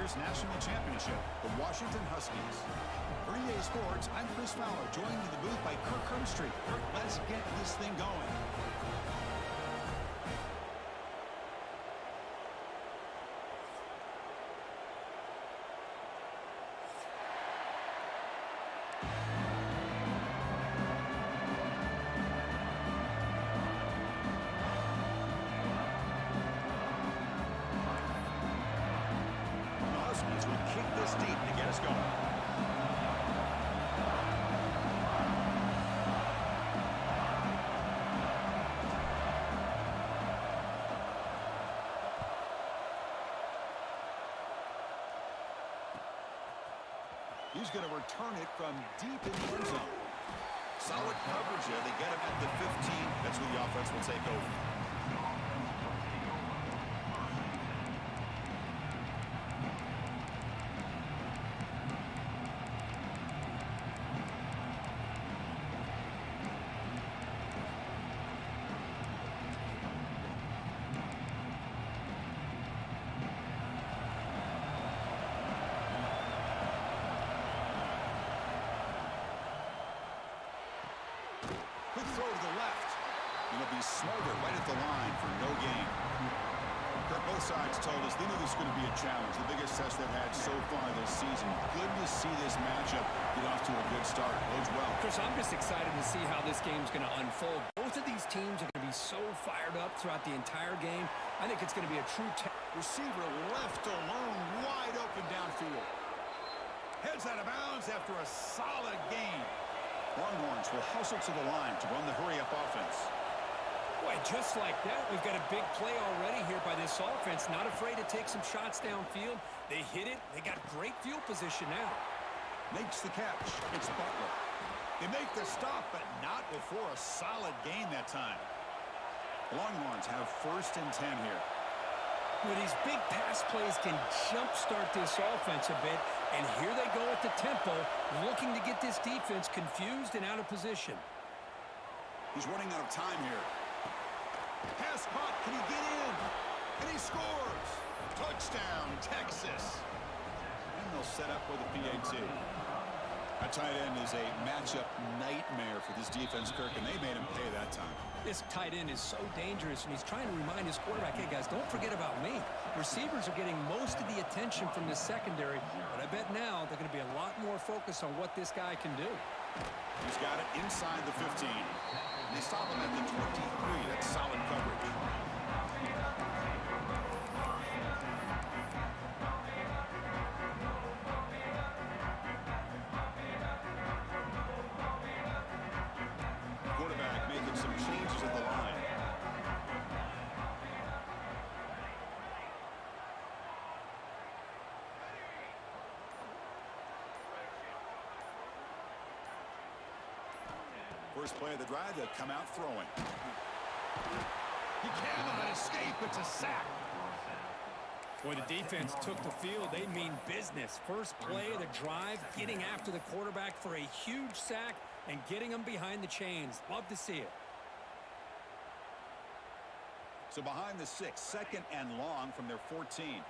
year's national championship, the Washington Huskies. For EA Sports, I'm Chris Fowler, joined in the booth by Kirk Herbstreit. Kirk, let's get this thing going. He's going to return it from deep in the end zone. Solid coverage there. They get him at the 15. That's where the offense will take over. Quick throw to the left. It'll be smothered right at the line for no gain. Both sides told us they knew this was going to be a challenge, the biggest test they've had so far this season. Good to see this matchup get off to a good start. Bodes well. Chris, I'm just excited to see how this game's going to unfold. Both of these teams are going to be so fired up throughout the entire game. I think it's going to be a true test. Receiver left alone, wide open downfield. Heads out of bounds after a solid gain. Longhorns will hustle to the line to run the hurry-up offense. Boy, just like that, we've got a big play already here by this offense. Not afraid to take some shots downfield. They hit it. They got great field position now. Makes the catch. It's Butler. They make the stop, but not before a solid gain that time. Longhorns have 1st and 10 here. Well, these big pass plays can jumpstart this offense a bit, and here they go at the tempo, looking to get this defense confused and out of position. He's running out of time here. Pass caught, can he get in? And he scores! Touchdown, Texas! And they'll set up with a PAT. A tight end is a matchup nightmare for this defense, Kirk, and they made him pay that time. This tight end is so dangerous, and he's trying to remind his quarterback, hey, guys, don't forget about me. Receivers are getting most of the attention from the secondary, but I bet now they're going to be a lot more focused on what this guy can do. He's got it inside the 15. They stop him at the 23. That's solid coverage. Quarterback making some changes at the line. First play of the drive, they'll come out throwing. He cannot escape. It's a sack. Boy, the defense took the field. They mean business. First play of the drive, getting after the quarterback for a huge sack and getting him behind the chains. Love to see it. So behind the 6, 2nd and long from their 14.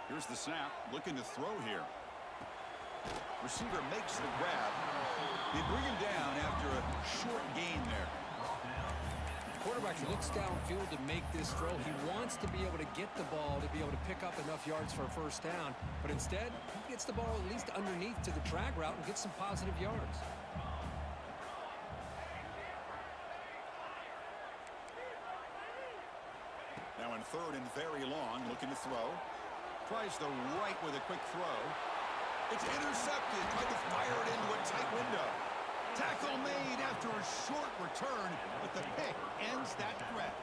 Here's the snap, looking to throw here. Receiver makes the grab. They bring him down after a short gain there. Quarterback looks downfield to make this throw. He wants to be able to get the ball to be able to pick up enough yards for a first down, but instead, he gets the ball at least underneath to the drag route and gets some positive yards. Now in 3rd and very long, looking to throw. Tries the right with a quick throw. It's intercepted. Tried to fire it into a tight window. Tackle made after a short return, but the pick ends that threat.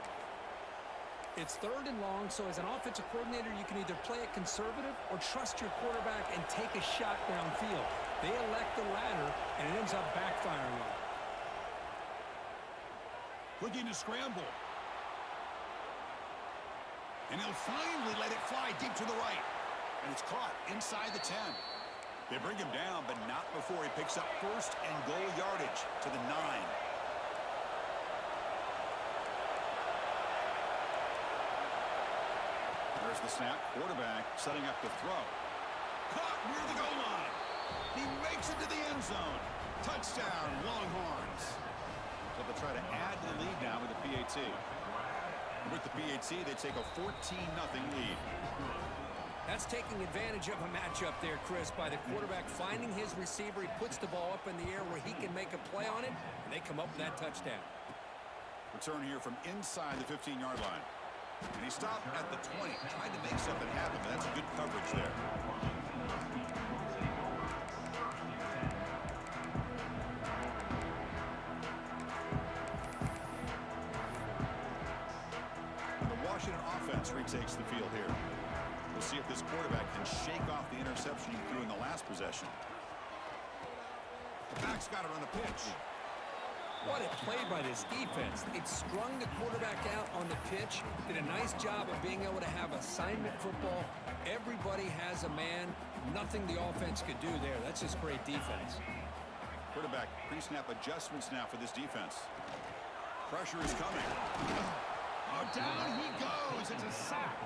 It's 3rd and long, so as an offensive coordinator, you can either play it conservative or trust your quarterback and take a shot downfield. They elect the latter, and it ends up backfiring on them. Looking to scramble. And he'll finally let it fly deep to the right. And it's caught inside the 10. They bring him down, but not before he picks up first and goal yardage to the 9. There's the snap. Quarterback setting up the throw. Caught near the goal line. He makes it to the end zone. Touchdown, Longhorns. So they'll try to add to the lead now with the PAT. With the PAT, they take a 14-0 lead. That's taking advantage of a matchup there, Chris, by the quarterback finding his receiver. He puts the ball up in the air where he can make a play on it, and they come up with that touchdown. Return here from inside the 15-yard line. And he stopped at the 20, trying to make something happen, but that's good coverage there. The Washington offense retakes the field here. We'll see if this quarterback can shake off the interception he threw in the last possession. The back's got it on the pitch. What a play by this defense. It strung the quarterback out on the pitch, did a nice job of being able to have assignment football. Everybody has a man. Nothing the offense could do there. That's just great defense. Quarterback pre-snap adjustments now for this defense. Pressure is coming. Oh, down he goes. It's a sack.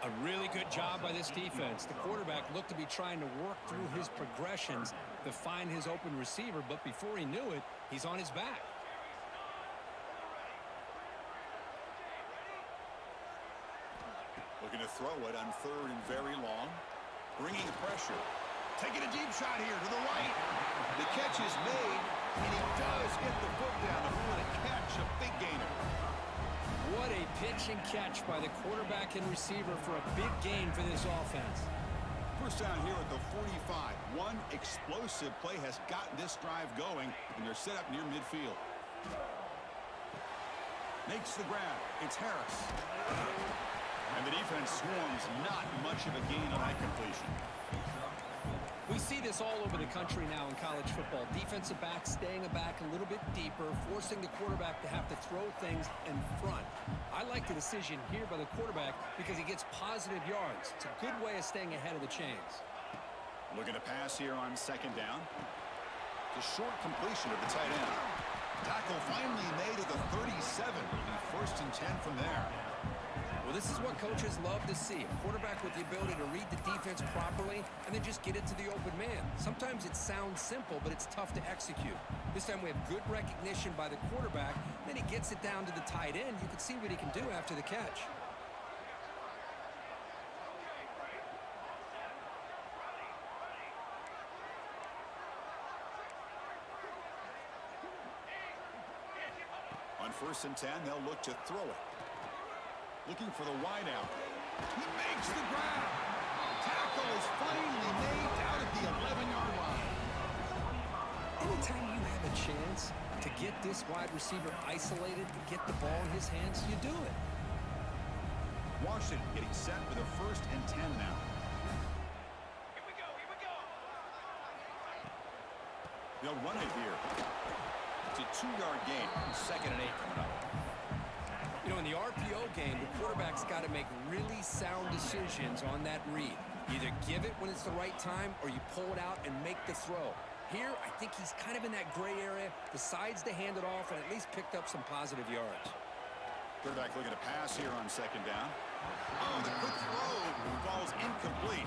A really good job by this defense. The quarterback looked to be trying to work through his progressions to find his open receiver, but before he knew it, he's on his back. Looking to throw it on 3rd and very long. Bringing pressure. Taking a deep shot here to the right. The catch is made, and he does get the foot down to pull a catch, a big gainer. What a pitch and catch by the quarterback and receiver for a big gain for this offense. First down here at the 45. One explosive play has gotten this drive going, and they're set up near midfield. Makes the grab. It's Harris. And the defense swarms. Not much of a gain on that completion. We see this all over the country now in college football. Defensive backs staying back a little bit deeper, forcing the quarterback to have to throw things in front. I like the decision here by the quarterback because he gets positive yards. It's a good way of staying ahead of the chains. Looking to pass here on 2nd down. The short completion of the tight end. Tackle finally made at the 37. It'll be 1st and 10 from there. Well, this is what coaches love to see. A quarterback with the ability to read the defense properly and then just get it to the open man. Sometimes it sounds simple, but it's tough to execute. This time we have good recognition by the quarterback. Then he gets it down to the tight end. You can see what he can do after the catch. On 1st and 10, they'll look to throw it. Looking for the wide out. He makes the grab. Tackle is finally made out at the 11-yard line. Anytime you have a chance to get this wide receiver isolated, to get the ball in his hands, you do it. Washington getting set with a 1st and 10 now. Here we go, here we go. They'll run it here. It's a 2-yard gain. 2nd and 8 coming up. You know, in the RPO game, the quarterback's got to make really sound decisions on that read. Either give it when it's the right time or you pull it out and make the throw. Here, I think he's kind of in that gray area, decides to hand it off and at least picked up some positive yards. Quarterback looking to pass here on 2nd down. Oh, the quick throw falls incomplete.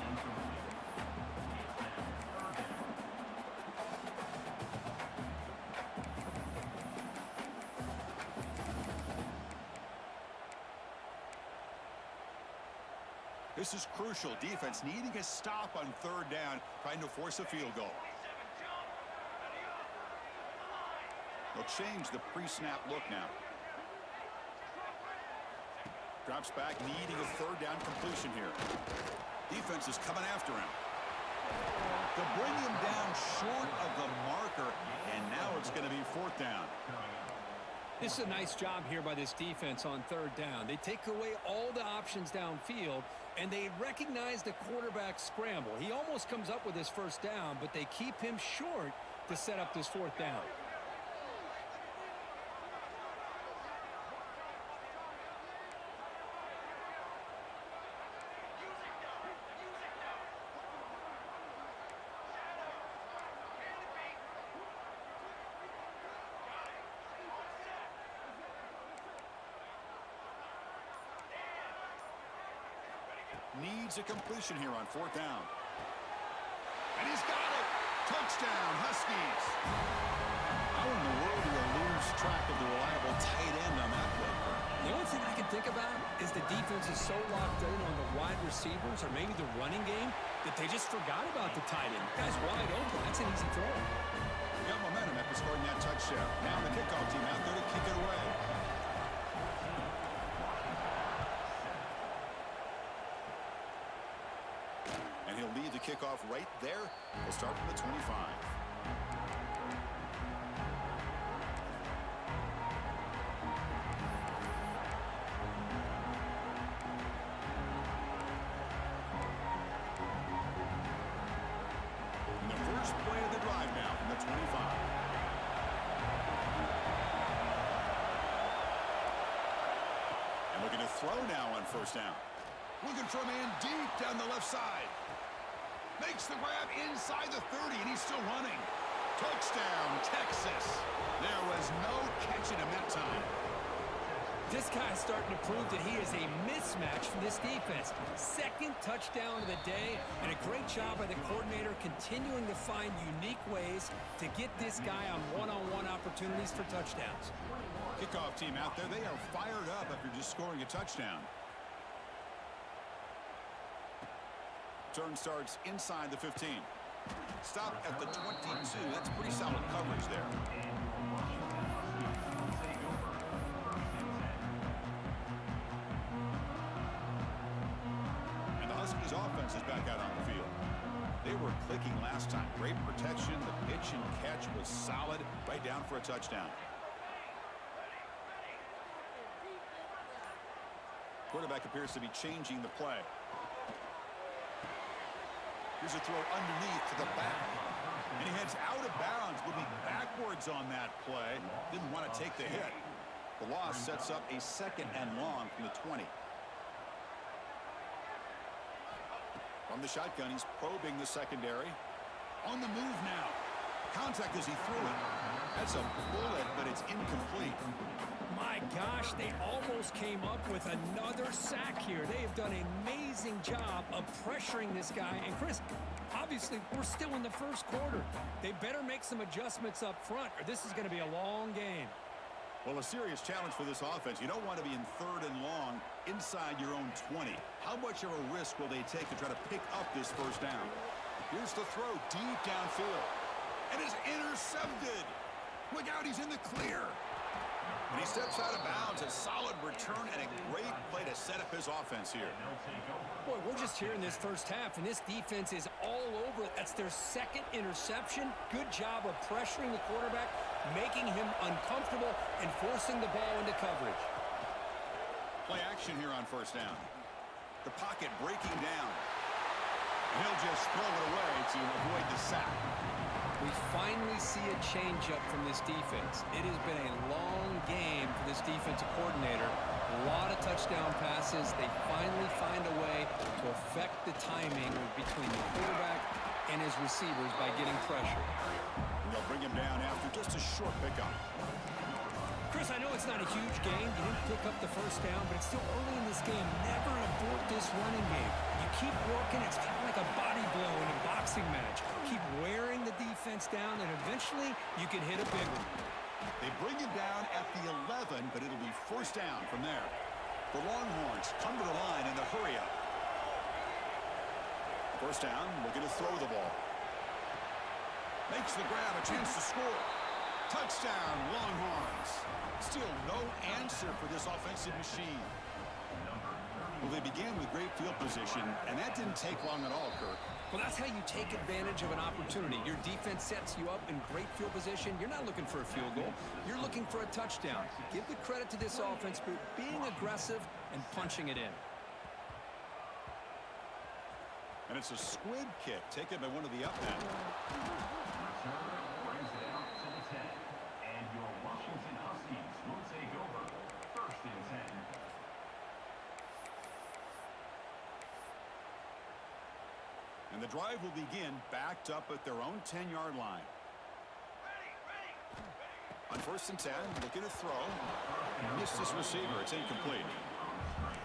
This is crucial. Defense needing a stop on 3rd down, trying to force a field goal. They'll change the pre-snap look now. Drops back, needing a 3rd down completion here. Defense is coming after him. They'll bring him down short of the marker, and now it's going to be 4th down. This is a nice job here by this defense on 3rd down. They take away all the options downfield, and they recognize the quarterback scramble. He almost comes up with his 1st down, but they keep him short to set up this 4th down. needs a completion here on 4th down. And he's got it. Touchdown, Huskies. How in the world do you lose track of the reliable tight end on that play? The only thing I can think about is the defense is so locked in on the wide receivers or maybe the running game that they just forgot about the tight end. The guy's wide open. That's an easy throw. Got momentum after scoring that touchdown. Now the kickoff team out there to kick it away. And he'll leave the kickoff right there. We'll start from the 25. Play of the drive now from the 25. And looking to throw now on 1st down. Looking for a man deep down the left side. Makes the grab inside the 30, and he's still running. Touchdown, Texas. There was no catching him that time. This guy's starting to prove that he is a mismatch for this defense. 2nd touchdown of the day, and a great job by the coordinator continuing to find unique ways to get this guy on one-on-one opportunities for touchdowns. Kickoff team out there, they are fired up after just scoring a touchdown. Turn starts inside the 15. Stop at the 22. That's pretty solid coverage there. His offense is back out on the field. They were clicking last time. Great protection. The pitch and catch was solid. Right down for a touchdown. Quarterback appears to be changing the play. Here's a throw underneath to the back. And he heads out of bounds, moving backwards on that play. Didn't want to take the hit. The loss sets up a 2nd and long from the 20. From the shotgun, he's probing the secondary. On the move now. Contact as he threw it. That's a bullet, but it's incomplete. My gosh, they almost came up with another sack here. They have done an amazing job of pressuring this guy. And Chris, obviously, we're still in the 1st quarter. They better make some adjustments up front, or this is going to be a long game. Well, a serious challenge for this offense. You don't want to be in 3rd and long inside your own 20. How much of a risk will they take to try to pick up this 1st down? Here's the throw deep downfield. And it's intercepted. Look out, he's in the clear. And he steps out of bounds. A solid return and a great play to set up his offense here. Boy, we're just here in this 1st half, and this defense is all over it. That's their 2nd interception. Good job of pressuring the quarterback, making him uncomfortable, and forcing the ball into coverage. Play action here on 1st down. The pocket breaking down. And he'll just throw it away to avoid the sack. We finally see a change-up from this defense. It has been a long game for this defensive coordinator. A lot of touchdown passes. They finally find a way to affect the timing between the quarterback and his receivers by getting pressure. And they'll bring him down after just a short pickup. Chris, I know it's not a huge game. You didn't pick up the 1st down, but it's still early in this game. Never abort this running game. You keep working. It's kind of like a body blow in a boxing match. Keep wearing the defense down, and eventually you can hit a big one. They bring him down at the 11, but it'll be 1st down from there. The Longhorns come to the line in the hurry-up. 1st down, looking to throw the ball. Makes the grab, a chance to score. Touchdown, Longhorns. Still no answer for this offensive machine. Well, they began with great field position, and that didn't take long at all, Kirk. Well, that's how you take advantage of an opportunity. Your defense sets you up in great field position. You're not looking for a field goal. You're looking for a touchdown. Give the credit to this offense for being aggressive and punching it in. And it's a squib kick taken by one of the up men. And your Washington Huskies will take over 1st and 10. And the drive will begin backed up at their own 10-yard line. On 1st and 10, looking to throw. Missed his receiver. It's incomplete.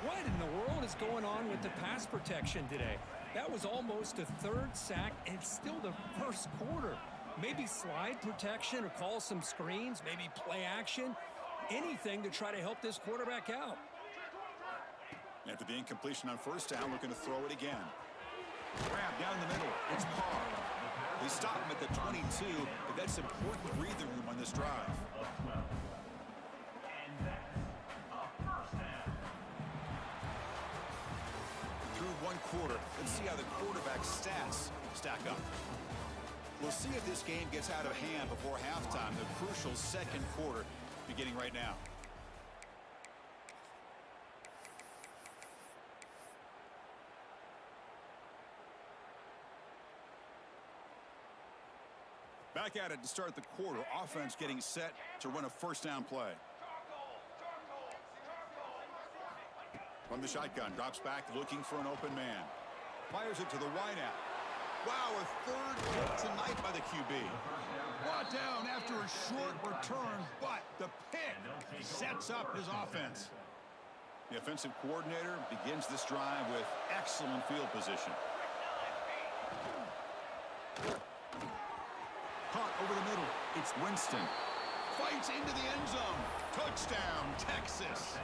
What in the world is going on with the pass protection today? That was almost a third sack, and it's still the first quarter. Maybe slide protection or call some screens, maybe play action, anything to try to help this quarterback out. After the incompletion on first down, looking to throw it again. Grab down the middle. It's Carr. They stop him at the 22, but that's important breathing room on this drive. And that's a first down. Through one quarter, let's see how the quarterback's stats stack up. We'll see if this game gets out of hand before halftime, the crucial second quarter beginning right now. Back at it to start the quarter. Offense getting set to run a first down play. From the shotgun, drops back looking for an open man. Fires it to the wideout. Wow, a third hit tonight by the QB. Brought down after a short return, but the pick sets up his offense. The offensive coordinator begins this drive with excellent field position. Caught over the middle. It's Winston. Fights into the end zone. Touchdown, Texas.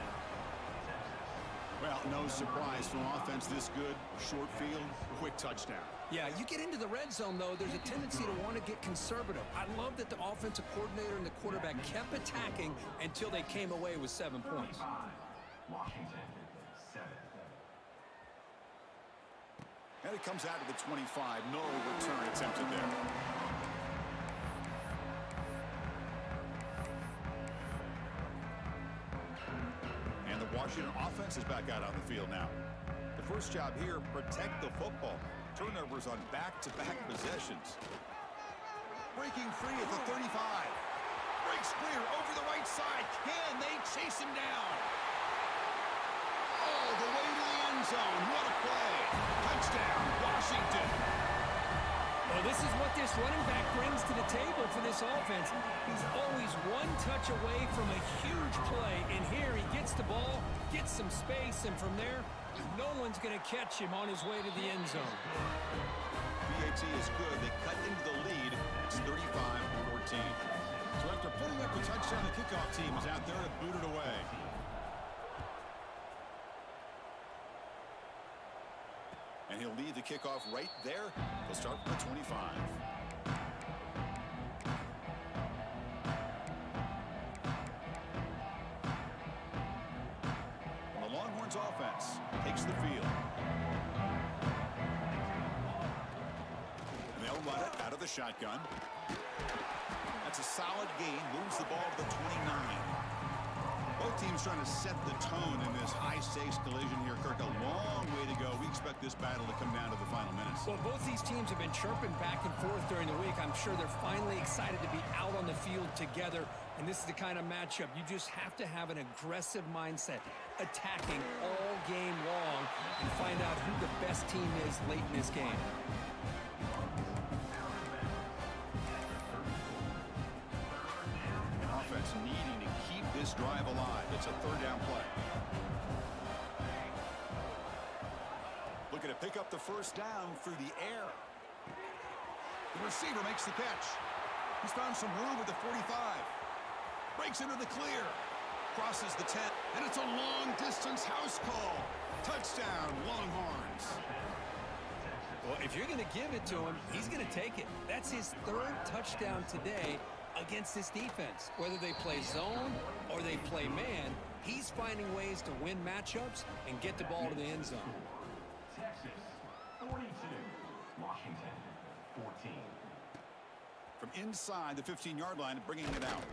Well, no surprise from offense this good. Short field, quick touchdown. Yeah, you get into the red zone, though, there's a tendency to want to get conservative. I love that the offensive coordinator and the quarterback kept attacking until they came away with 7 points. Washington, 7. And it comes out to the 25. No return attempted there. Washington offense is back out on the field now. The first job here, protect the football. Turnovers on back-to-back possessions. Breaking free at the 35. Breaks clear over the right side. Can they chase him down? All the way to the end zone. What a play. Touchdown, Washington. Well, this is what this running back brings to the table for this offense. He's always one touch away from a huge play, and here he gets the ball, gets some space, and from there, no one's going to catch him on his way to the end zone. PAT is good. They cut into the lead. It's 35-14. So after putting up a touchdown, the kickoff team is out there to boot it away. And he'll lead the kickoff right there. He'll start from the 25. The Longhorns offense takes the field. And they'll run it out of the shotgun. That's a solid gain. Moves the ball to the 29. Both teams trying to set the tone in this high-stakes collision here, Kirk. A long way to go. We expect this battle to come down to the final minutes. Well, both these teams have been chirping back and forth during the week. I'm sure they're finally excited to be out on the field together. And this is the kind of matchup you just have to have an aggressive mindset, attacking all game long, and find out who the best team is late in this game. Offense needing to keep this drive alive. It's a third down play. Looking to pick up the first down through the air. The receiver makes the catch. He's found some room at the 45. Breaks into the clear. Crosses the 10. And it's a long-distance house call. Touchdown, Longhorns. Well, if you're going to give it to him, he's going to take it. That's his third touchdown today against this defense. Whether they play zone or they play man, he's finding ways to win matchups and get the ball to the end zone. Texas, 42. Washington, 14. From inside the 15-yard line, bringing it out.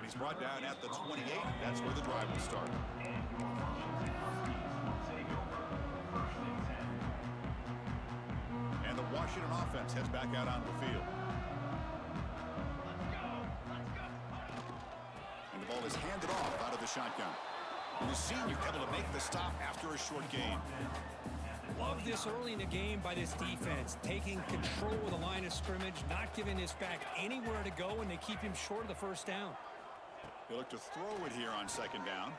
He's brought down at the 28. That's where the drive will start. And your Washington Huskies will take over first and 10. And the Washington offense heads back out onto the field. And the ball is handed off out of the shotgun. And the senior able to make the stop after a short gain. Love this early in the game by this defense, taking control of the line of scrimmage, not giving this back anywhere to go, and they keep him short of the first down. They look to throw it here on second down.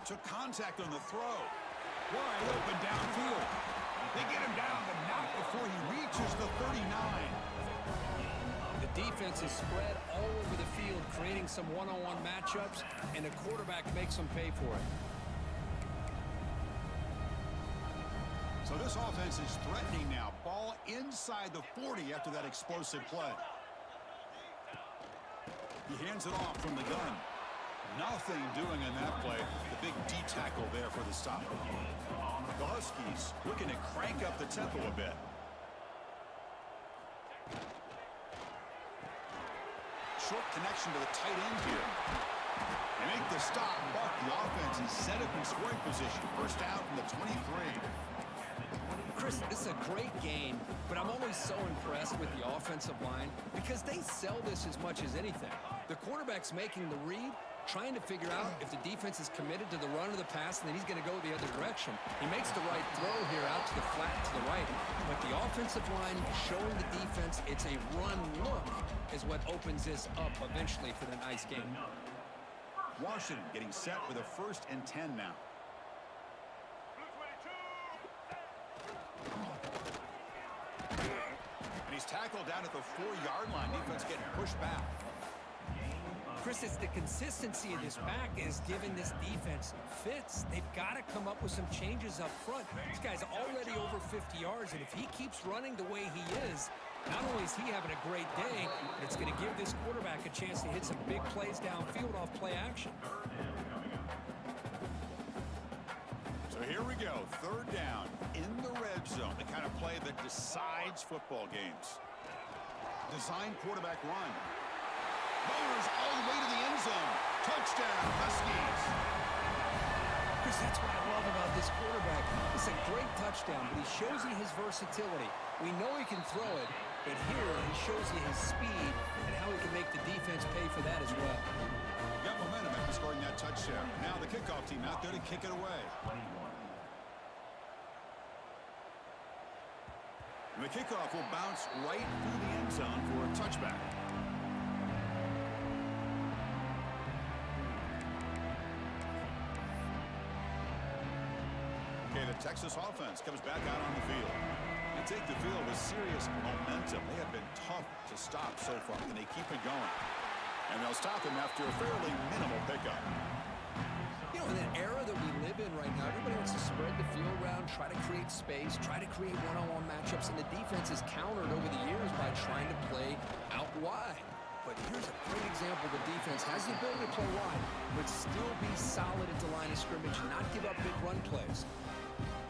Took contact on the throw. Wide open downfield. They get him down, but not before he reaches the 39. The defense is spread all over the field, creating some one-on-one matchups, and the quarterback makes them pay for it. So this offense is threatening now. Ball inside the 40 after that explosive play. He hands it off from the gun. Nothing doing in that play. The big D tackle there for the stop. The Huskies looking to crank up the tempo a bit. Short connection to the tight end here. They make the stop, but the offense is set up in scoring position. First down from the 23. Chris, this is a great game, but I'm always so impressed with the offensive line because they sell this as much as anything. The quarterback's making the read, trying to figure out if the defense is committed to the run or the pass, and then he's going to go the other direction. He makes the right throw here out to the flat to the right, but the offensive line showing the defense it's a run look is what opens this up eventually for the nice game. Washington getting set with a 1st and 10 now. And he's tackled down at the 4-yard line. Defense getting pushed back. Chris, it's the consistency of this back is giving this defense fits. They've got to come up with some changes up front. This guy's already over 50 yards, and if he keeps running the way he is, not only is he having a great day, but it's going to give this quarterback a chance to hit some big plays downfield off play action. So here we go. 3rd down in the red zone. The kind of play that decides football games. Design quarterback run. Motors all the way to the end zone. Touchdown, Huskies. Chris, that's what I love about this quarterback. It's a great touchdown, but he shows you his versatility. We know he can throw it, but here he shows you his speed and how he can make the defense pay for that as well. Got momentum after scoring that touchdown. Now the kickoff team out there to kick it away. And the kickoff will bounce right through the end zone for a touchback. Okay, the Texas offense comes back out on the field. They take the field with serious momentum. They have been tough to stop so far, and they keep it going. And they'll stop him after a fairly minimal pickup. You know, in an era that we live in right now, everybody wants to spread the field around, try to create space, try to create one-on-one matchups, and the defense is countered over the years by trying to play out wide. But here's a great example. The defense has the ability to play wide, but still be solid at the line of scrimmage, not give up big run plays.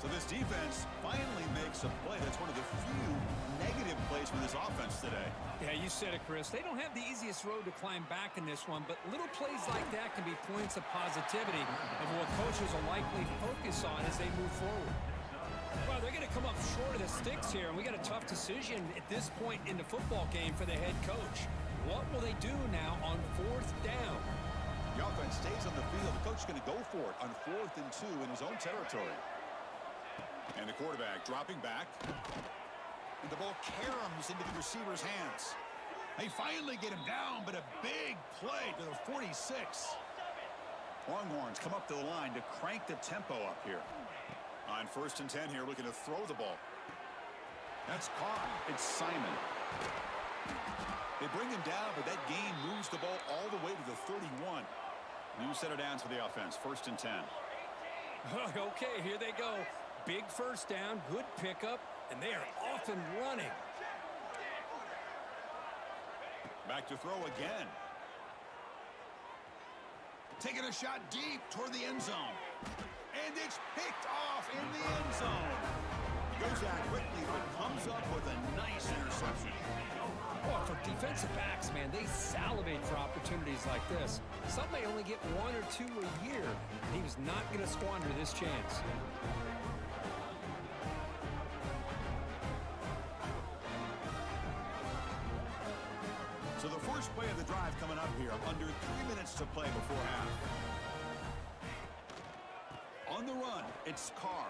So this defense finally makes a play. That's one of the few negative plays for this offense today. Yeah, you said it, Chris. They don't have the easiest road to climb back in this one, but little plays like that can be points of positivity of what coaches will likely focus on as they move forward. Well, they're going to come up short of the sticks here, and we got a tough decision at this point in the football game for the head coach. What will they do now on 4th down? The offense stays on the field. The coach is going to go for it on 4th and 2 in his own territory. And the quarterback dropping back. And the ball caroms into the receiver's hands. They finally get him down, but a big play to the 46. Longhorns come up to the line to crank the tempo up here. On 1st and 10 here, looking to throw the ball. That's caught. It's Simon. They bring him down, but that gain moves the ball all the way to the 31. New set of downs for the offense. 1st and 10. Okay, here they go. Big first down, good pickup, and they are off and running. Back to throw again. Taking a shot deep toward the end zone. And it's picked off in the end zone. He goes down quickly, but comes up with a nice interception. Oh, for defensive backs, man, they salivate for opportunities like this. Some may only get 1 or 2 a year, and he was not going to squander this chance. So the first play of the drive coming up here, under 3 minutes to play before half. On the run, it's Carr.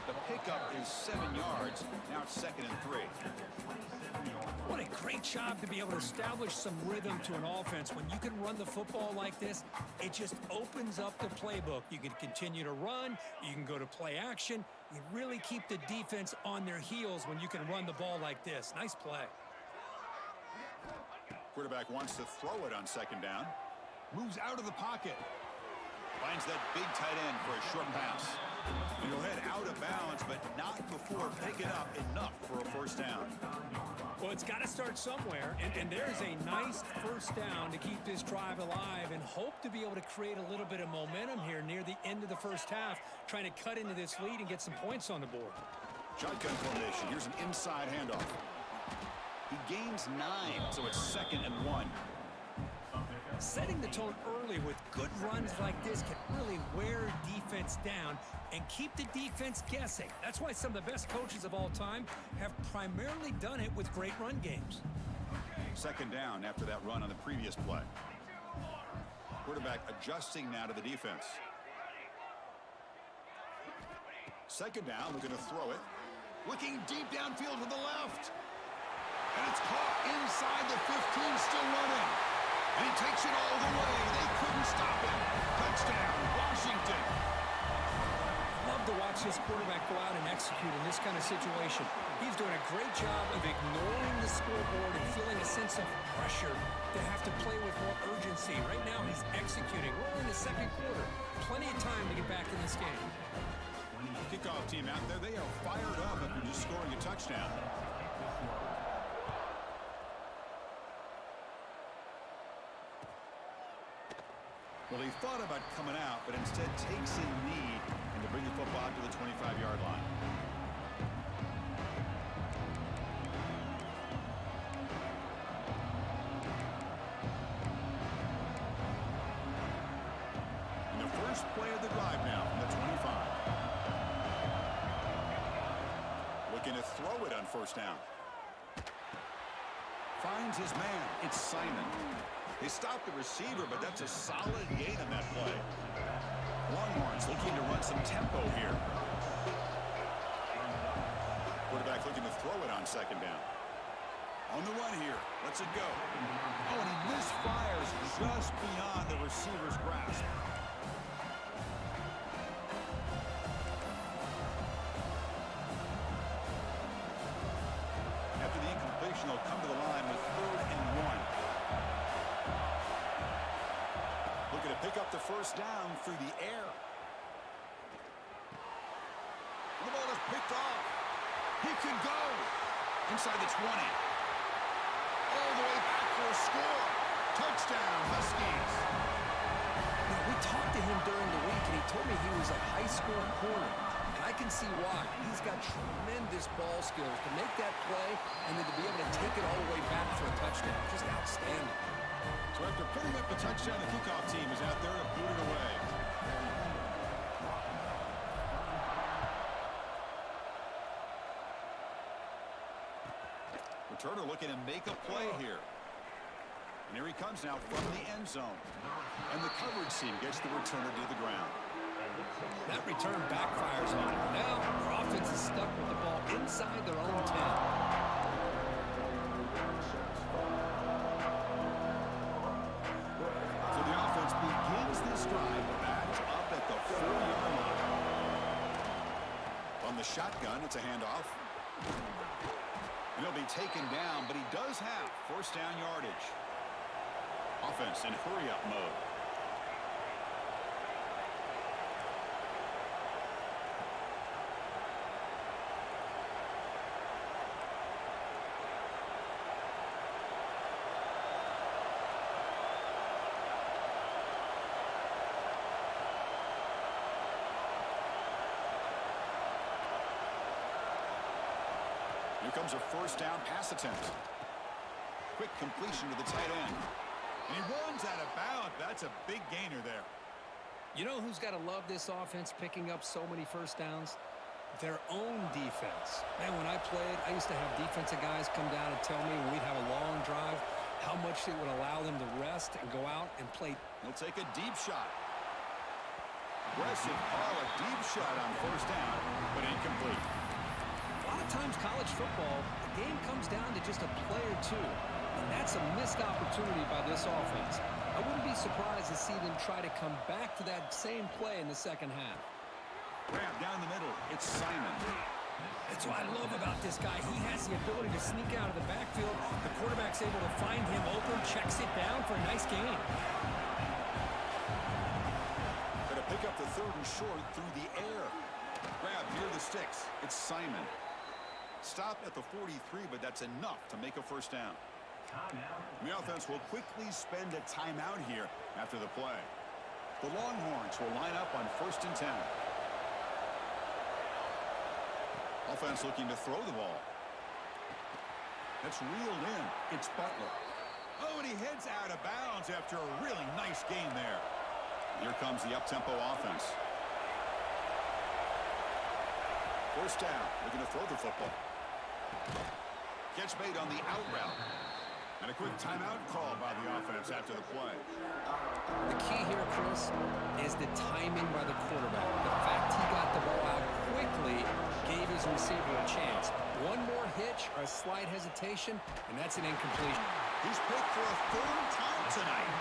The pickup is 7 yards. Now it's 2nd and 3. What a great job to be able to establish some rhythm to an offense. When you can run the football like this, it just opens up the playbook. You can continue to run. You can go to play action. You really keep the defense on their heels when you can run the ball like this. Nice play. Quarterback wants to throw it on 2nd down. Moves out of the pocket. Finds that big tight end for a short pass. And he'll head out of bounds, but not before picking up enough for a 1st down. Well, it's got to start somewhere, and there's a nice 1st down to keep this drive alive and hope to be able to create a little bit of momentum here near the end of the 1st half, trying to cut into this lead and get some points on the board. Shotgun formation. Here's an inside handoff. He gains 9, so it's 2nd and 1. Setting the tone early with good runs like this can really wear defense down and keep the defense guessing. That's why some of the best coaches of all time have primarily done it with great run games. 2nd down after that run on the previous play. Quarterback adjusting now to the defense. 2nd down, looking to throw it. Looking deep downfield to the left. And it's caught inside the 15, still running. And he takes it all the way. They couldn't stop him. Touchdown, Washington. Love to watch this quarterback go out and execute in this kind of situation. He's doing a great job of ignoring the scoreboard and feeling a sense of pressure to have to play with more urgency. Right now, he's executing. We're in the 2nd quarter. Plenty of time to get back in this game. Kickoff team out there, they are fired up after just scoring a touchdown. Well, he thought about coming out, but instead takes in knee and to bring the football out to the 25-yard line. And the first play of the drive now from the 25. Looking to throw it on 1st down. Finds his man. It's Simon. They stopped the receiver, but that's a solid gain on that play. Longhorns looking to run some tempo here. Quarterback looking to throw it on 2nd down. On the run here. Lets it go. Oh, and he misfires just beyond the receiver's grasp. After the incompletion, they'll come to the line with 3rd and 1. Looking to pick up the 1st down through the air. And the ball is picked off. He could go inside the 20. All the way back for a score. Touchdown, Huskies. Now, we talked to him during the week, and he told me he was a high school corner. And I can see why. He's got tremendous ball skills to make that play and then to be able to take it all the way back for a touchdown. Just outstanding. So after putting up the touchdown, the kickoff team is out there to boot it away. Returner looking to make a play here. And here he comes now from the end zone. And the coverage team gets the returner to the ground. That return backfires on him. Now, their offense is stuck with the ball inside their own 10. Begins this drive backed up at the 4-yard line. On the shotgun, it's a handoff. And he'll be taken down, but he does have 1st down yardage. Offense in hurry-up mode. Here comes a 1st down pass attempt. Quick completion to the tight end. And he runs out of bounds. That's a big gainer there. You know who's got to love this offense picking up so many 1st downs? Their own defense. Man, when I played, I used to have defensive guys come down and tell me when we'd have a long drive how much it would allow them to rest and go out and play. He'll take a deep shot. Aggressive call, a deep shot on first down, but incomplete. A lot of times college football, the game comes down to just a play or two. And that's a missed opportunity by this offense. I wouldn't be surprised to see them try to come back to that same play in the second half. Grab down the middle. It's Simon. That's what I love about this guy. He has the ability to sneak out of the backfield. The quarterback's able to find him open, checks it down for a nice gain. Going to pick up the third and short through the air. Grab near the sticks. It's Simon. Stop at the 43, but that's enough to make a first down. The offense will quickly spend a timeout here after the play. The Longhorns will line up on 1st and 10. Offense looking to throw the ball. That's reeled in. It's Butler. Oh, and he heads out of bounds after a really nice game there. Here comes the up-tempo offense. First down. Looking to throw the football. Catch made on the out route. And a quick timeout call by the offense after the play. The key here, Chris, is the timing by the quarterback. The fact he got the ball out quickly gave his receiver a chance. One more hitch or a slight hesitation, and that's an incompletion. He's picked for a third time tonight.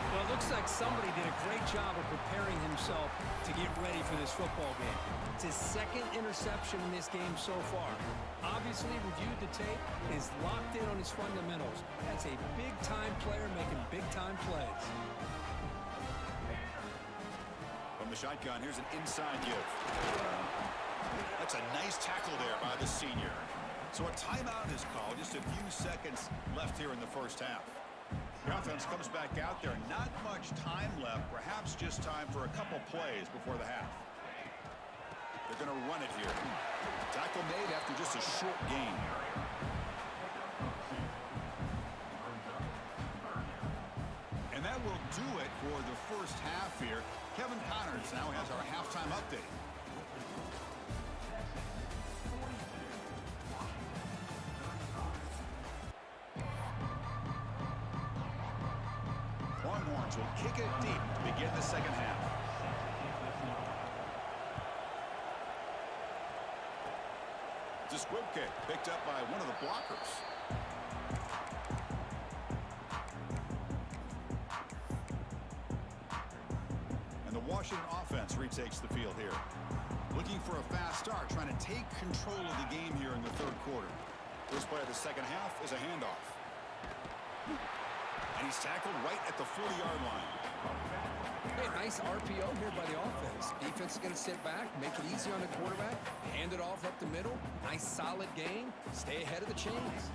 Well, it looks like somebody did a great job of preparing himself to get ready for this football game. It's his second interception in this game so far. Obviously reviewed the tape, is locked in on his fundamentals. That's a big-time player making big-time plays. From the shotgun, here's an inside give. That's a nice tackle there by the senior. So a timeout is called. Just a few seconds left here in the first half. The offense comes back out there. Not much time left. Perhaps just time for a couple plays before the half. They're going to run it here. Tackle made after just a short gain. And that will do it for the first half here. Kevin Connors now has our halftime update. Longhorns will kick it deep to begin the second half. It's a squib kick picked up by one of the blockers. And the Washington offense retakes the field here. Looking for a fast start, trying to take control of the game here in the third quarter. First play of the second half is a handoff. And he's tackled right at the 40-yard line. Hey, nice RPO here by the offense. Defense is going to sit back, make it easy on the quarterback, hand it off up the middle. Nice solid gain. Stay ahead of the chains.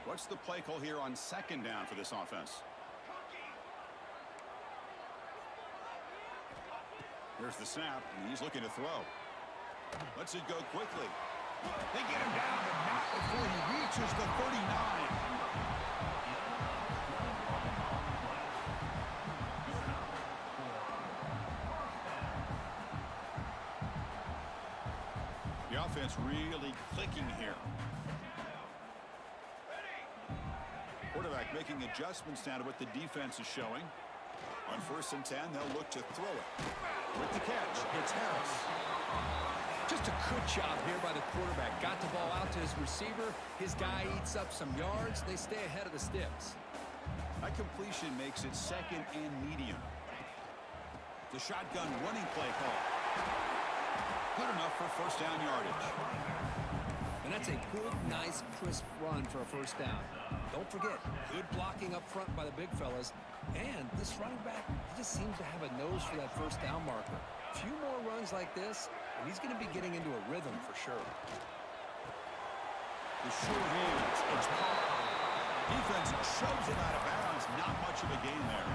What's the play call here on second down for this offense? Here's the snap, and he's looking to throw. Lets it go quickly. They get him down, but not before he reaches the 39. The offense really clicking here. Quarterback making adjustments now to what the defense is showing. On 1st and 10, they'll look to throw it. With the catch, it's Harris. Just a good job here by the quarterback. Got the ball out to his receiver. His guy eats up some yards. They stay ahead of the sticks. That completion makes it second and medium. The shotgun running play call. Good enough for first down yardage. And that's a good, nice, crisp run for a first down. Don't forget, good blocking up front by the big fellas. And this running back, he just seems to have a nose for that first down marker. A few more runs like this, and he's going to be getting into a rhythm for sure. The short hands, it's defense shoves him out of bounds. Not much of a gain there.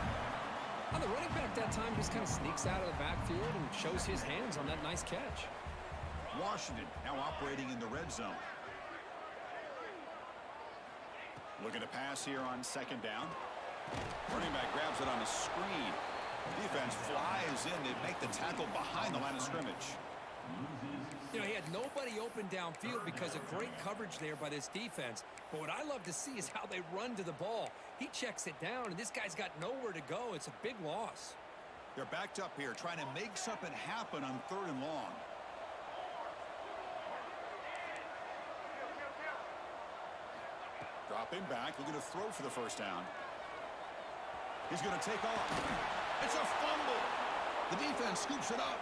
On the running back that time just kind of sneaks out of the backfield and shows his hands on that nice catch. Washington now operating in the red zone. Looking to pass here on second down. Running back grabs it on a screen. Defense flies in to make the tackle behind the line of scrimmage. You know, he had nobody open downfield because of great coverage there by this defense. But what I love to see is how they run to the ball. He checks it down, and this guy's got nowhere to go. It's a big loss. They're backed up here, trying to make something happen on 3rd and long. Dropping back, looking to throw for the first down. He's going to take off. It's a fumble. The defense scoops it up.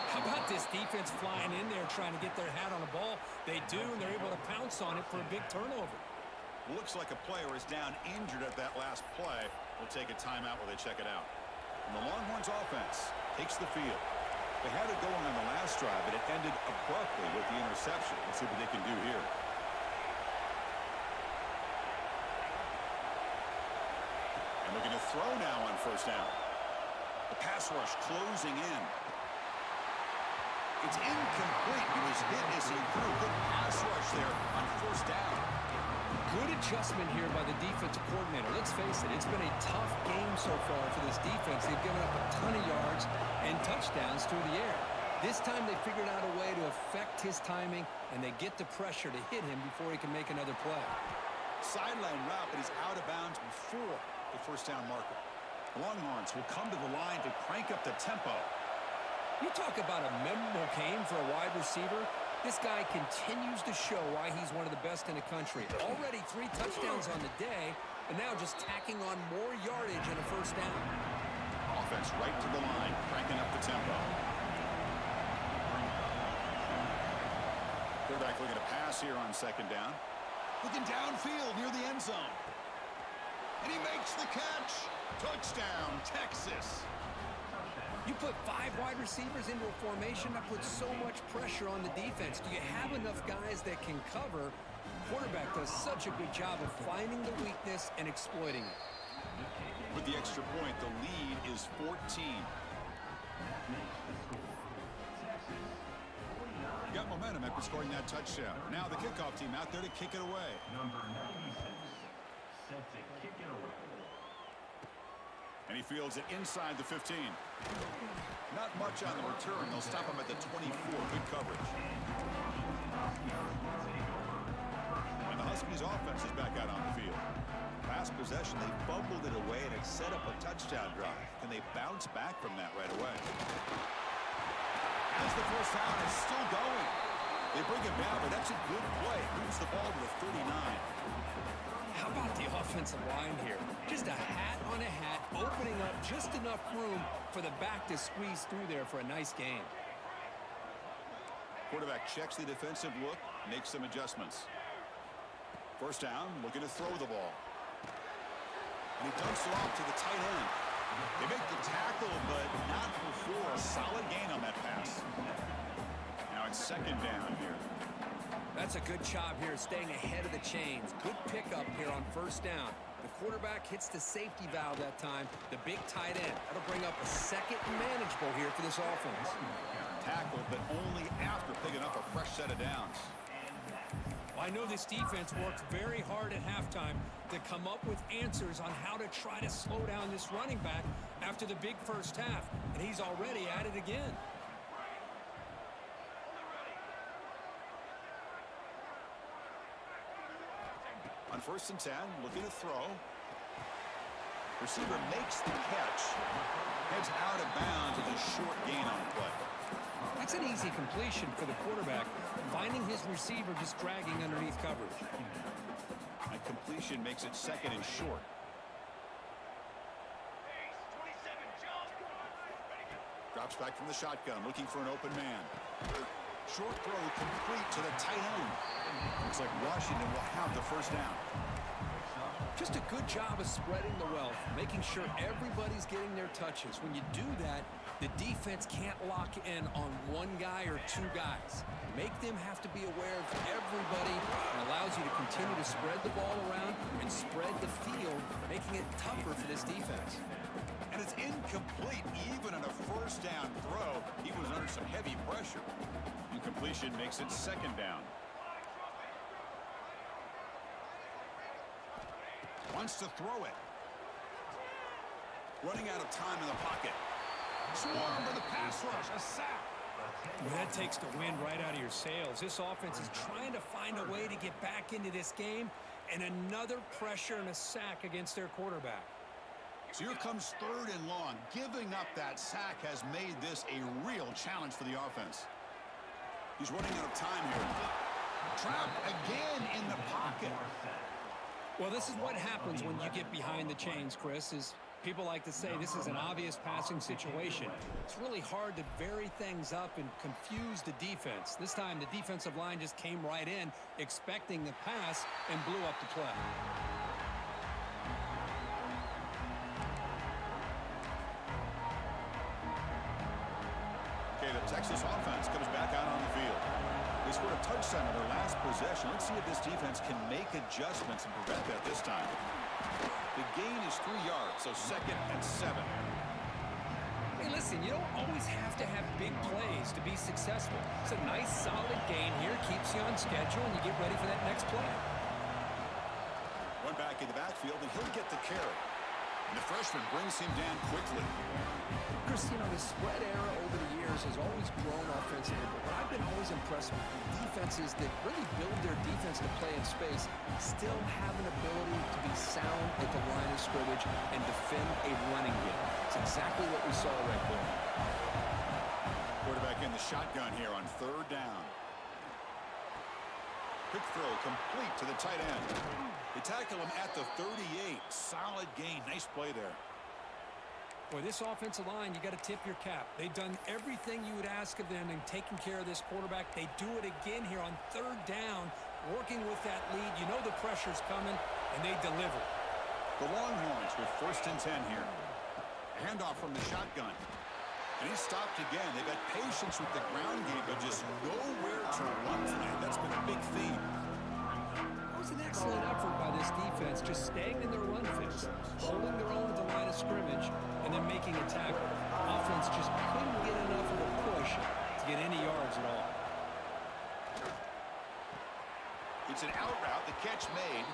How about this defense flying in there trying to get their hat on the ball? They do, and they're able to pounce on it for a big turnover. Looks like a player is down injured at that last play. We'll take a timeout while they check it out. And the Longhorns offense takes the field. They had it going on the last drive, but it ended abruptly with the interception. Let's see what they can do here. And looking to throw now on first down. The pass rush closing in. It's incomplete. He was hit as he threw. Good pass rush there on first down. Good adjustment here by the defensive coordinator. Let's face it, it's been a tough game so far for this defense. They've given up a ton of yards and touchdowns through the air. This time they figured out a way to affect his timing, and they get the pressure to hit him before he can make another play. Sideline route, but he's out of bounds before the first down marker. The Longhorns will come to the line to crank up the tempo. You talk about a memorable game for a wide receiver. This guy continues to show why he's one of the best in the country. Already 3 touchdowns on the day, and now just tacking on more yardage and a first down. Offense right to the line, cranking up the tempo. Quarterback looking to pass here on second down. Looking downfield near the end zone. And he makes the catch. Touchdown, Texas. You put 5 wide receivers into a formation, that puts so much pressure on the defense. Do you have enough guys that can cover? Quarterback does such a good job of finding the weakness and exploiting it. With the extra point, the lead is 14. Got momentum after scoring that touchdown. Now the kickoff team out there to kick it away. Number 96, set to kick it away. And he fields it inside the 15. Not much on the return. They'll stop him at the 24. Good coverage. And the Huskies offense is back out on the field. Last possession, they fumbled it away, and it set up a touchdown drive. Can they bounce back from that right away? As the first down is still going. They bring him down, but that's a good play. Moves the ball to the 39. How about the offensive line here? Just a hat on a hat, opening up just enough room for the back to squeeze through there for a nice gain. Quarterback checks the defensive look, makes some adjustments. First down, looking to throw the ball. And he dumps it off to the tight end. They make the tackle, but not before a solid gain on that pass. Now it's second down here. That's a good job here, staying ahead of the chains. Good pickup here on first down. The quarterback hits the safety valve that time. The big tight end. That'll bring up a second and manageable here for this offense. Tackled, but only after picking up a fresh set of downs. I know this defense worked very hard at halftime to come up with answers on how to try to slow down this running back after the big first half. And he's already at it again. On first and 10, looking to throw. Receiver makes the catch. Heads out of bounds with a short gain on the play. That's an easy completion for the quarterback, finding his receiver just dragging underneath coverage. And completion makes it second and short. Drops back from the shotgun, looking for an open man. Short throw complete to the tight end. Looks like Washington will have the first down. Just a good job of spreading the wealth, making sure everybody's getting their touches. When you do that, the defense can't lock in on one guy or 2 guys. Make them have to be aware of everybody, and allows you to continue to spread the ball around and spread the field, making it tougher for this defense. And it's incomplete even on a first down throw. He was under some heavy pressure. Incompletion makes it second down. Wants to throw it. Running out of time in the pocket. Swarm for the pass rush. A sack. Well, that takes the wind right out of your sails. This offense is trying to find a way to get back into this game, and another pressure and a sack against their quarterback. So here comes 3rd and long. Giving up that sack has made this a real challenge for the offense. He's running out of time here. Trapped again in the pocket. Well, this is what happens when you get behind the chains, Chris, is people like to say this is an obvious passing situation. It's really hard to vary things up and confuse the defense. This time, the defensive line just came right in, expecting the pass, and blew up the play. Okay, the Texas offense comes back out on the field. They scored a touchdown on their last possession. Let's see if this defense can make adjustments and prevent that this time. The gain is 3 yards, so 2nd and 7. Hey, listen, you don't always have to have big plays to be successful. It's a nice, solid gain here. Keeps you on schedule, and you get ready for that next play. One back in the backfield, and he'll get the carry. And the freshman brings him down quickly. Chris, you know, the spread era over the years has always grown offensively, but what I've been always impressed with defenses that really build their defense to play in space still have an ability to be sound at the line of scrimmage and defend a running game. It's exactly what we saw right there. Quarterback in the shotgun here on 3rd down. Quick throw complete to the tight end. They tackle him at the 38. Solid gain. Nice play there. Boy, this offensive line, you got to tip your cap. They've done everything you would ask of them in taking care of this quarterback. They do it again here on 3rd down, working with that lead. You know the pressure's coming, and they deliver. The Longhorns with 1st and 10 here. Handoff from the shotgun. And he's stopped again. They've got patience with the ground game, but just nowhere to run tonight. That's been a big theme. It was an excellent effort by this defense, just staying in their run fix, holding their own at the line of scrimmage, and then making a tackle. Offense just couldn't get enough of a push to get any yards at all. It's an out route, the catch made,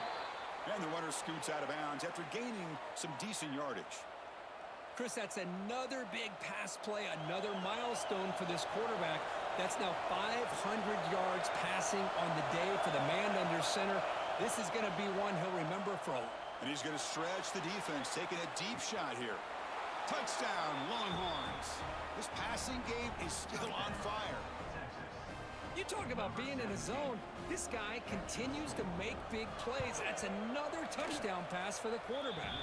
and the runner scoots out of bounds after gaining some decent yardage. Chris, that's another big pass play, another milestone for this quarterback. That's now 500 yards passing on the day for the man under center. This is going to be one he'll remember for a... And he's going to stretch the defense, taking a deep shot here. Touchdown, Longhorns. This passing game is still on fire. You talk about being in a zone. This guy continues to make big plays. That's another touchdown pass for the quarterback.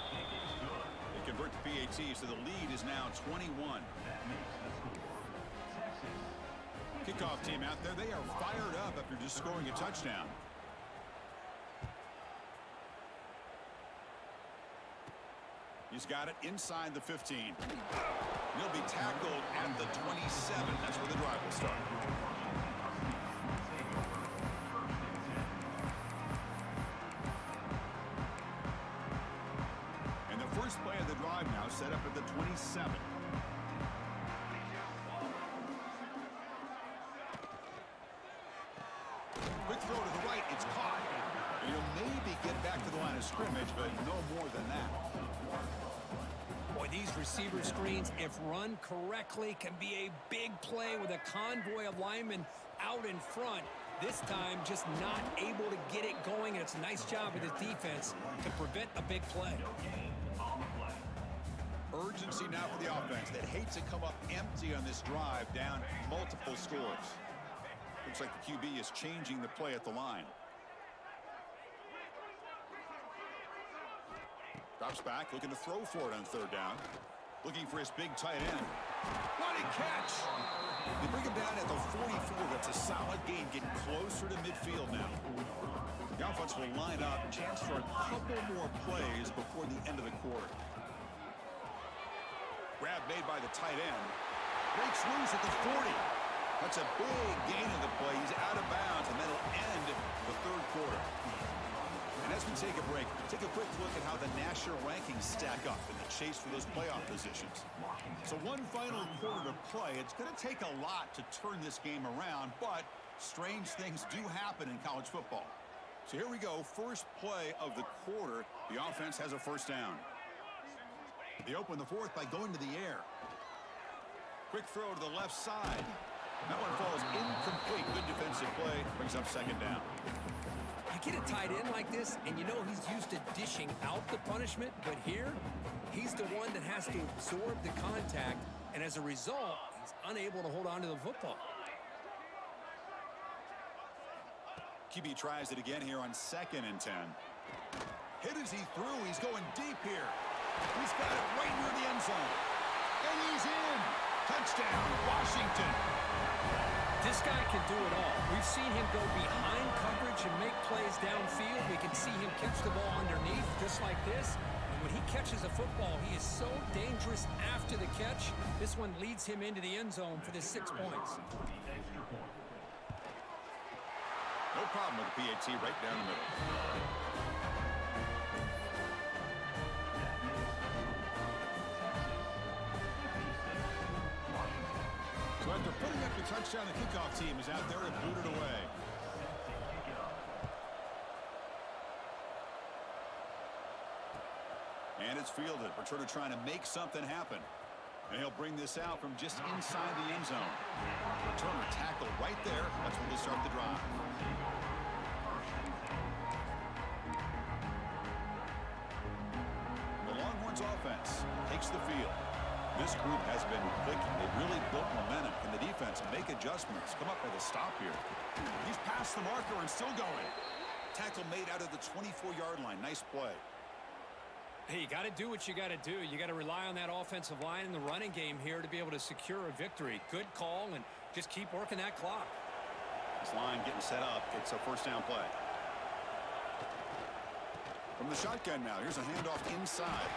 They convert the PAT, so the lead is now 21. Kickoff team out there, they are fired up after just scoring a touchdown. He's got it inside the 15. He'll be tackled at the 27. That's where the drive will start. And the first play of the drive now set up at the 27. Quick throw to the right. It's caught. And he'll maybe get back to the line of scrimmage, but no more than that. Boy, these receiver screens, if run correctly, can be a big play with a convoy of linemen out in front. This time, just not able to get it going. And it's a nice job of the defense to prevent a big play. Urgency now for the offense that hates to come up empty on this drive, down multiple scores. Looks like the QB is changing the play at the line. Drops back, looking to throw for it on 3rd down. Looking for his big tight end. What a catch! They bring him down at the 44. That's a solid gain, getting closer to midfield now. The offense will line up. Chance for a couple more plays before the end of the quarter. Grab made by the tight end. Breaks loose at the 40. That's a big gain of the play. He's out of bounds, and that'll end the 3rd quarter. And as we take a break, take a quick look at how the national rankings stack up in the chase for those playoff positions. So one final quarter to play. It's going to take a lot to turn this game around, but strange things do happen in college football. So here we go. First play of the quarter. The offense has a 1st down. They open the 4th by going to the air. Quick throw to the left side. That one falls incomplete. Good defensive play. Brings up second down. You get a tight end like this, and you know he's used to dishing out the punishment, but here, he's the one that has to absorb the contact, and as a result, he's unable to hold on to the football. QB tries it again here on 2nd and 10. Hit as he threw. He's going deep here. He's got it right near the end zone. And he's in. Touchdown, Washington. This guy can do it all. We've seen him go behind coverage and make plays downfield. We can see him catch the ball underneath just like this. And when he catches a football, he is so dangerous after the catch. This one leads him into the end zone for the 6 points. No problem with the PAT right down the middle. So after putting up the touchdown, the kickoff team is out there and booted away. And it's fielded. Returner trying to make something happen. And he'll bring this out from just inside the end zone. Returner tackle right there. That's when they start the drive. The Longhorns offense takes the field. This group has been clicking. They've really built momentum. Can the defense make adjustments? Come up with a stop here. He's past the marker and still going. Tackle made out of the 24-yard line. Nice play. Hey, you got to do what you got to do. You got to rely on that offensive line in the running game here to be able to secure a victory. Good call, and just keep working that clock. This line getting set up. It's a first down play. From the shotgun now. Here's a handoff inside.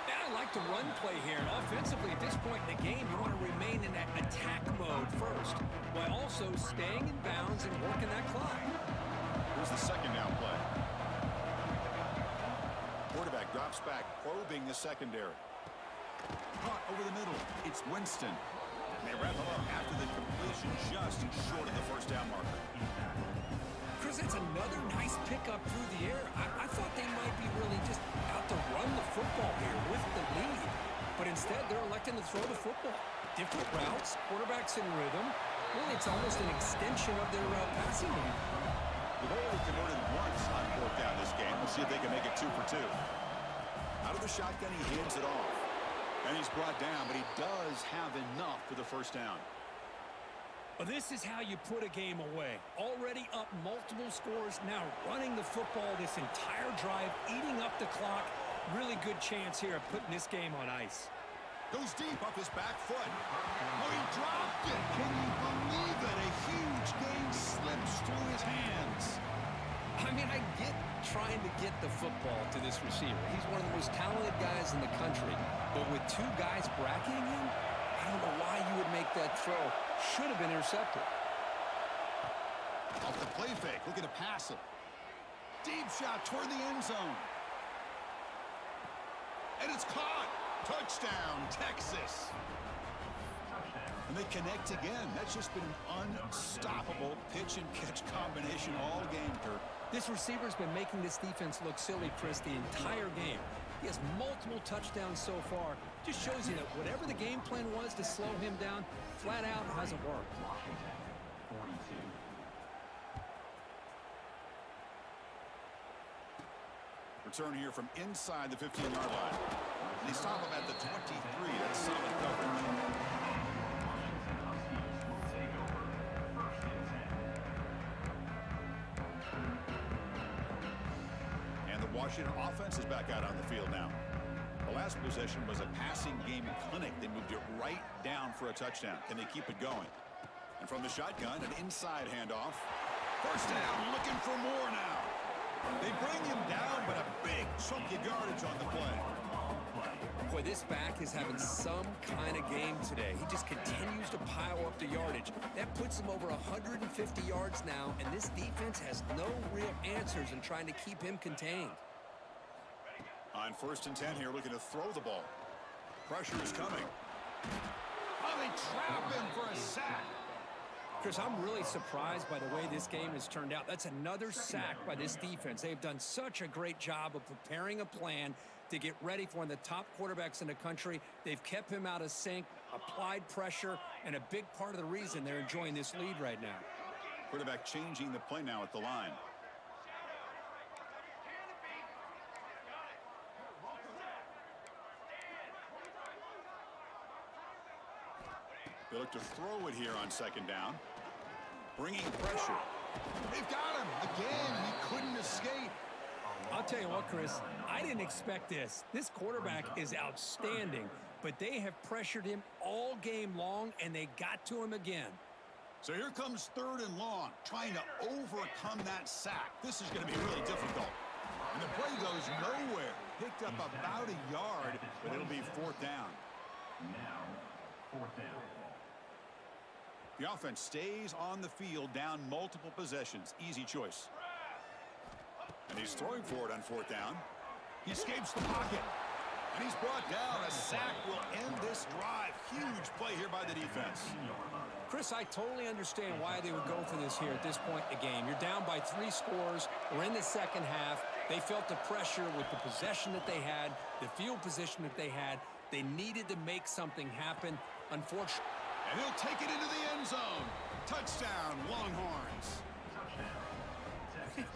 Yeah, I like the run play here. And offensively, at this point in the game, you want to remain in that attack mode first, while also staying in bounds and working that clock. Here's the second down play. Quarterback drops back, probing the secondary. Caught over the middle. It's Winston. And they wrap him up after the completion, just short of the first down marker. Chris, that's another nice pickup through the air. I thought they might be really just out to run the football here with the lead. But instead, they're electing to throw the football. Different routes, quarterbacks in rhythm. Really, it's almost an extension of their passing game. They've only converted once on fourth down this game. We'll see if they can make it 2 for 2. Out of the shotgun, he hands it off. And he's brought down, but he does have enough for the first down. Well, this is how you put a game away. Already up multiple scores, now running the football this entire drive, eating up the clock. Really good chance here of putting this game on ice. Goes deep off his back foot. Oh, he dropped it. Can you believe it? A huge game slips through his hands. I mean, I get trying to get the football to this receiver. He's one of the most talented guys in the country. But with 2 guys bracketing him, I don't know why you would make that throw. Should have been intercepted. Off the play fake, looking to pass it. Deep shot toward the end zone. And it's caught. Touchdown, Texas. And they connect again. That's just been an unstoppable pitch and catch combination all game, Kirk. This receiver's been making this defense look silly, Chris, the entire game. He has multiple touchdowns so far. Just shows you that whatever the game plan was to slow him down, flat out hasn't worked. Return here from inside the 15-yard line. They stop him at the 23. That's solid coverage. And the Washington offense is back out on the field now. The last possession was a passing game clinic. They moved it right down for a touchdown. Can they keep it going? And from the shotgun, an inside handoff. First down, looking for more now. They bring him down, but a big chunk of yardage on the play. Boy, this back is having some kind of game today. He just continues to pile up the yardage. That puts him over 150 yards now, and this defense has no real answers in trying to keep him contained. On 1st and 10 here, looking to throw the ball. Pressure is coming. Oh, they trap him for a sack. Chris, I'm really surprised by the way this game has turned out. That's another sack by this defense. They've done such a great job of preparing a plan to get ready for one of the top quarterbacks in the country. They've kept him out of sync, applied pressure, and a big part of the reason they're enjoying this lead right now. Quarterback changing the play now at the line. They look to throw it here on second down. Bringing pressure. They've got him again. He couldn't escape. I'll tell you what, Chris, I didn't expect this. This quarterback is outstanding, but they have pressured him all game long, and they got to him again. So here comes 3rd and long, trying to overcome that sack. This is going to be really difficult. And the play goes nowhere. Picked up about a yard, but it'll be 4th down. Now, 4th down. The offense stays on the field, down multiple possessions. Easy choice. And he's throwing for it on 4th down. He escapes the pocket. And he's brought down. A sack will end this drive. Huge play here by the defense. Chris, I totally understand why they would go for this here at this point in the game. You're down by 3 scores. We're in the second half. They felt the pressure with the possession that they had, the field position that they had. They needed to make something happen. Unfortunately. And he'll take it into the end zone. Touchdown, Longhorns.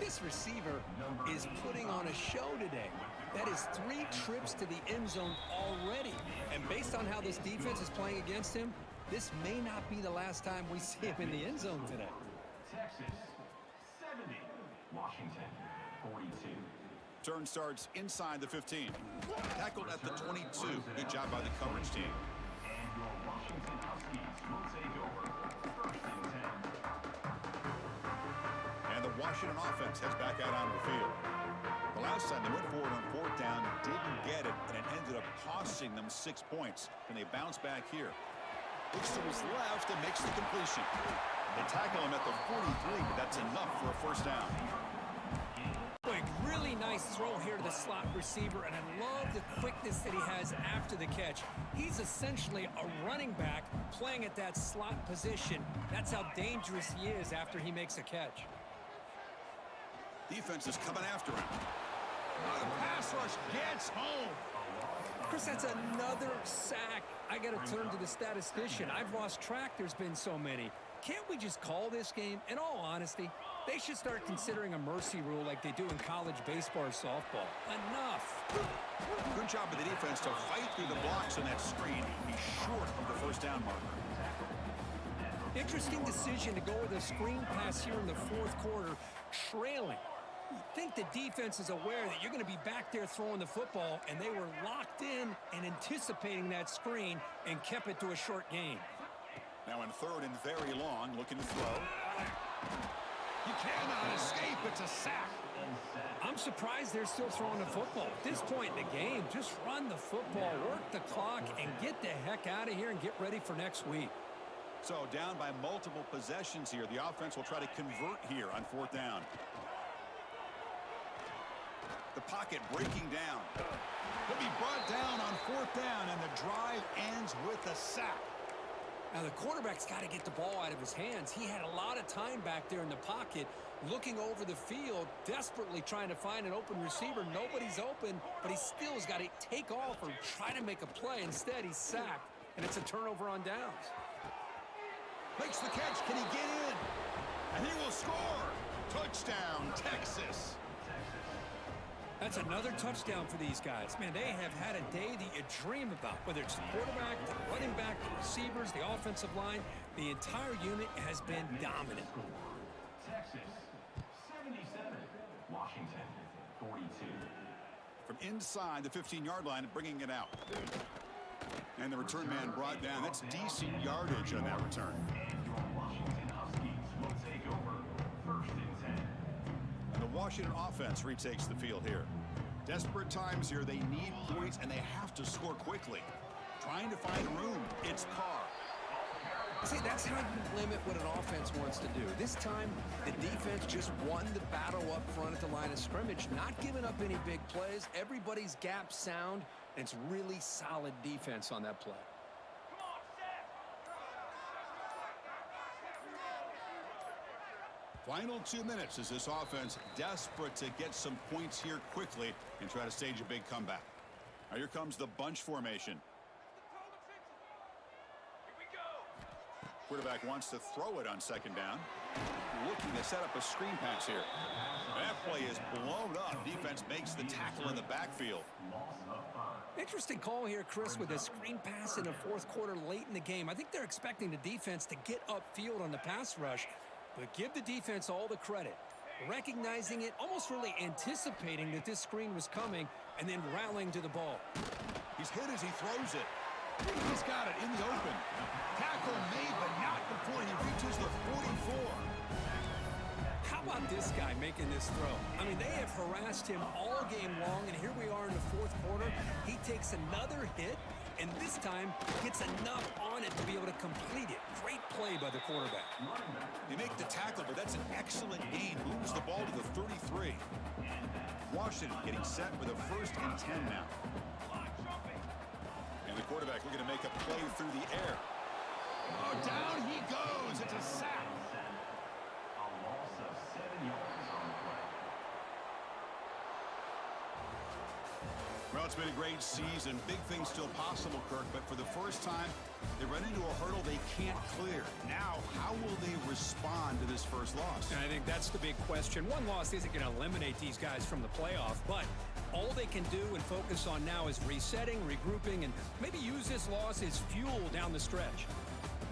This receiver is putting on a show today. That is 3 trips to the end zone already. And based on how this defense is playing against him, this may not be the last time we see him in the end zone today. Texas, 70. Washington, 42. Turn starts inside the 15. Tackled at the 22. Good job by the coverage team. And your Washington Huskies will take over 1st and 10. And the Washington offense heads back out onto the field. The last time they went forward on 4th down, didn't get it, and it ended up costing them 6 points. And they bounce back here. Looks to his left and makes the completion. They tackle him at the 43, but that's enough for a 1st down. Really nice throw here to the slot receiver, and I love the quickness that he has after the catch. He's essentially a running back playing at that slot position. That's how dangerous he is after he makes a catch. Defense is coming after him. The pass rush gets home. Chris, that's another sack. I got to turn to the statistician. I've lost track. There's been so many. Can't we just call this game? In all honesty, they should start considering a mercy rule like they do in college baseball or softball. Enough. Good job by the defense to fight through the blocks on that screen. He's short of the 1st down marker. Interesting decision to go with a screen pass here in the 4th quarter, trailing. You think the defense is aware that you're going to be back there throwing the football, and they were locked in and anticipating that screen and kept it to a short gain. Now in 3rd and very long, looking to throw. You cannot escape. It's a sack. I'm surprised they're still throwing the football. At this point in the game, just run the football, work the clock, and get the heck out of here and get ready for next week. So down by multiple possessions here. The offense will try to convert here on 4th down. The pocket breaking down. He'll be brought down on 4th down, and the drive ends with a sack. Now, the quarterback's got to get the ball out of his hands. He had a lot of time back there in the pocket, looking over the field, desperately trying to find an open receiver. Nobody's open, but he still has got to take off or try to make a play. Instead, he's sacked, and it's a turnover on downs. Makes the catch. Can he get in? And he will score. Touchdown, Texas. That's another touchdown for these guys. Man, they have had a day that you dream about, whether it's the quarterback, the running back, the receivers, the offensive line. The entire unit has been dominant. Texas, 77. Washington, 42. From inside the 15-yard line, bringing it out. And the return man brought down. That's decent yardage on that return. And your Washington Huskies will take over 1st and 10. And the Washington offense retakes the field here. Desperate times here. They need points, and they have to score quickly. Trying to find room. It's Carr. See, that's how you limit what an offense wants to do. This time, the defense just won the battle up front at the line of scrimmage, not giving up any big plays. Everybody's gap sound, and it's really solid defense on that play. Final 2 minutes as this offense desperate to get some points here quickly and try to stage a big comeback. Now here comes the bunch formation. Quarterback wants to throw it on second down. Looking to set up a screen pass here. That play is blown up. Defense makes the tackle in the backfield. Interesting call here, Chris, with a screen pass in the fourth quarter late in the game. I think they're expecting the defense to get upfield on the pass rush, but give the defense all the credit. Recognizing it, almost really anticipating that this screen was coming, and then rallying to the ball. He's hit as he throws it. He's got it in the open. Tackle made, but not before he reaches the 44. How about this guy making this throw? I mean, they have harassed him all game long, and here we are in the fourth quarter. He takes another hit, and this time gets enough on it to be able to complete it. Great play by the quarterback. They make the tackle, but that's an excellent gain. Moves the ball to the 33. Washington getting set with a 1st and 10 now. And the quarterback looking to make a play through the air. Oh, down he goes. It's a sack. A loss of 7 yards on the play. Well, it's been a great season. Big things still possible, Kirk, but for the first time, they run into a hurdle they can't clear. Now, how will they respond to this first loss? And I think that's the big question. One loss isn't going to eliminate these guys from the playoff, but all they can do and focus on now is resetting, regrouping, and maybe use this loss as fuel down the stretch.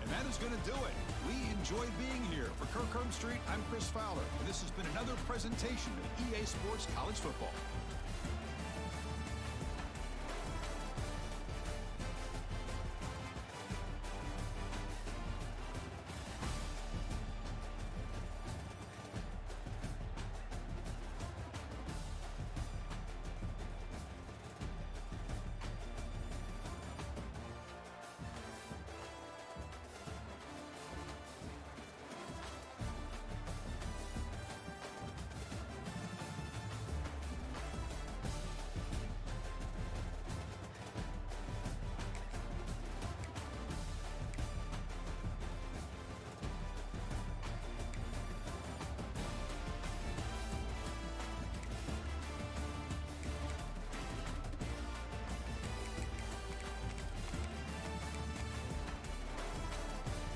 And that is going to do it. We enjoyed being here. For Kirk Street, I'm Chris Fowler, and this has been another presentation of EA Sports College Football.